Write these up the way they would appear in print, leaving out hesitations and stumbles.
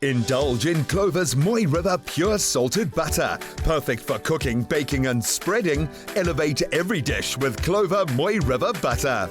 Indulge in Clover's Moy River Pure Salted Butter. Perfect for cooking, baking and spreading. Elevate every dish with Clover Moy River Butter.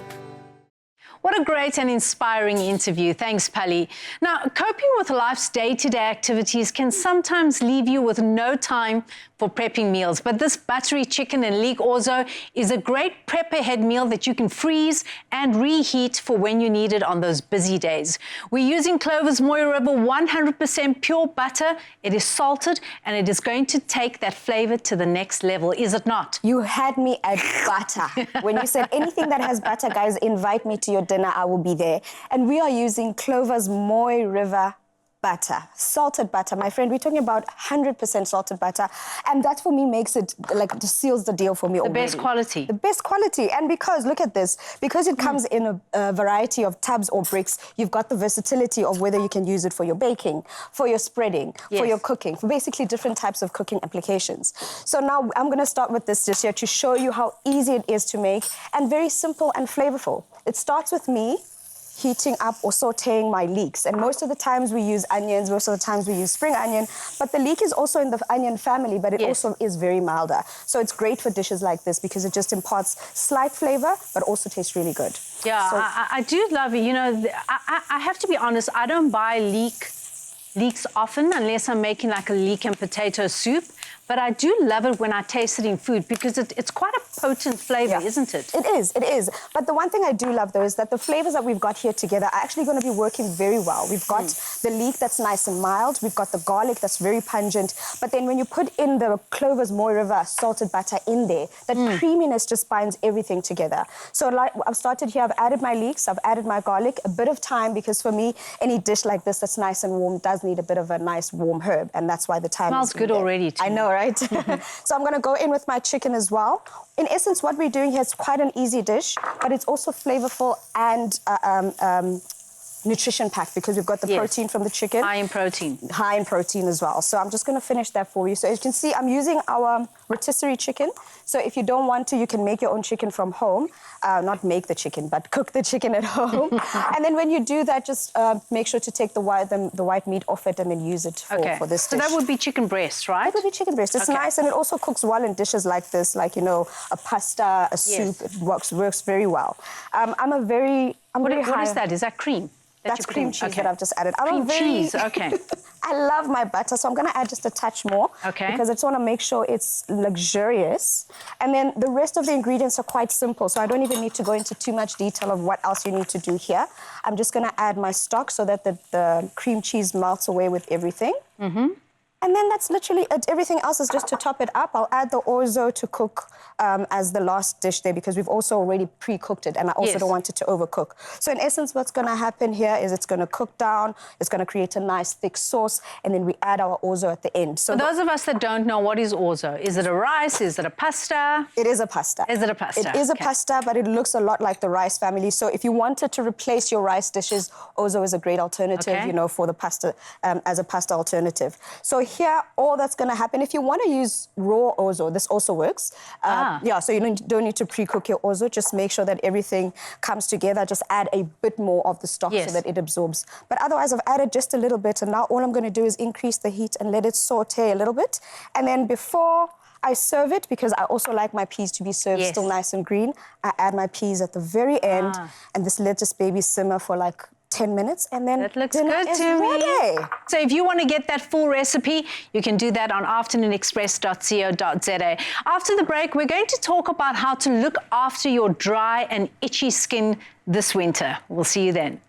What a great and inspiring interview. Thanks, Pali. Now, coping with life's day-to-day activities can sometimes leave you with no time for prepping meals. But this buttery chicken and Leek Orzo is a great prep-ahead meal that you can freeze and reheat for when you need it on those busy days. We're using Clover's Moy River 100% pure butter. It is salted and it is going to take that flavor to the next level, is it not? You had me at butter. When you said anything that has butter, guys, invite me to your dinner, I will be there. And we are using Clover's Moy River butter, salted butter. My friend, we're talking about 100% salted butter. And that for me makes it, like, just seals the deal for me already. The best quality. The best quality. And because, look at this, because it comes in a variety of tubs or bricks, you've got the versatility of whether you can use it for your baking, for your spreading, for your cooking, for basically different types of cooking applications. So now I'm going to start with this dish here to show you how easy it is to make and very simple and flavorful. It starts with me heating up or sauteing my leeks. And most of the times we use onions, most of the times we use spring onion, but the leek is also in the onion family, but it also is very milder. So it's great for dishes like this because it just imparts slight flavor, but also tastes really good. Yeah, so, I do love it. You know, I have to be honest, I don't buy leeks often unless I'm making like a leek and potato soup. But I do love it when I taste it in food because it's quite a potent flavour, isn't it? It is, it is. But the one thing I do love, though, is that the flavours that we've got here together are actually going to be working very well. We've got the leek that's nice and mild. We've got the garlic that's very pungent. But then when you put in the Clover's Moy River salted butter in there, that creaminess just binds everything together. So like I've started here, I've added my leeks, I've added my garlic, a bit of time because for me, any dish like this that's nice and warm does need a bit of a nice warm herb. And that's why the time smells good already too. I know, right? So I'm going to go in with my chicken as well. In essence, what we're doing here is quite an easy dish, but it's also flavorful and nutrition packed because we've got the protein from the chicken. High in protein. High in protein as well. So I'm just going to finish that for you. So as you can see, I'm using our rotisserie chicken. So if you don't want to, you can make your own chicken from home. Not make the chicken, but cook the chicken at home. And then when you do that, just make sure to take the white meat off it and then use it for this dish. So that would be chicken breast, right? That would be chicken breast. It's nice and it also cooks well in dishes like this, like, you know, a pasta, a soup. It works very well. What is that? Is that cream? That's cream cheese that I've just added. Cream cheese, okay. I love my butter, so I'm going to add just a touch more. Okay. Because I just want to make sure it's luxurious. And then the rest of the ingredients are quite simple, so I don't even need to go into too much detail of what else you need to do here. I'm just going to add my stock so that the cream cheese melts away with everything. And then that's literally it. Everything else is just to top it up. I'll add the orzo to cook as the last dish there because we've also already pre-cooked it and I also don't want it to overcook. So in essence, what's going to happen here is it's going to cook down, it's going to create a nice thick sauce, and then we add our orzo at the end. So for those of us that don't know, what is orzo? Is it a rice? Is it a pasta? It is a pasta. Is it a pasta? It is a pasta, but it looks a lot like the rice family. So if you wanted to replace your rice dishes, orzo is a great alternative, you know, for the pasta, as a pasta alternative. So here, all that's going to happen, if you want to use raw orzo, this also works. Yeah, so you don't need to pre-cook your orzo. Just make sure that everything comes together. Just add a bit more of the stock so that it absorbs. But otherwise, I've added just a little bit, and now all I'm going to do is increase the heat and let it saute a little bit. And then before I serve it, because I also like my peas to be served still nice and green, I add my peas at the very end, and just let this baby simmer for like 10 minutes, and then that looks good to me. So if you want to get that full recipe, you can do that on afternoonexpress.co.za. After the break, we're going to talk about how to look after your dry and itchy skin this winter. We'll see you then.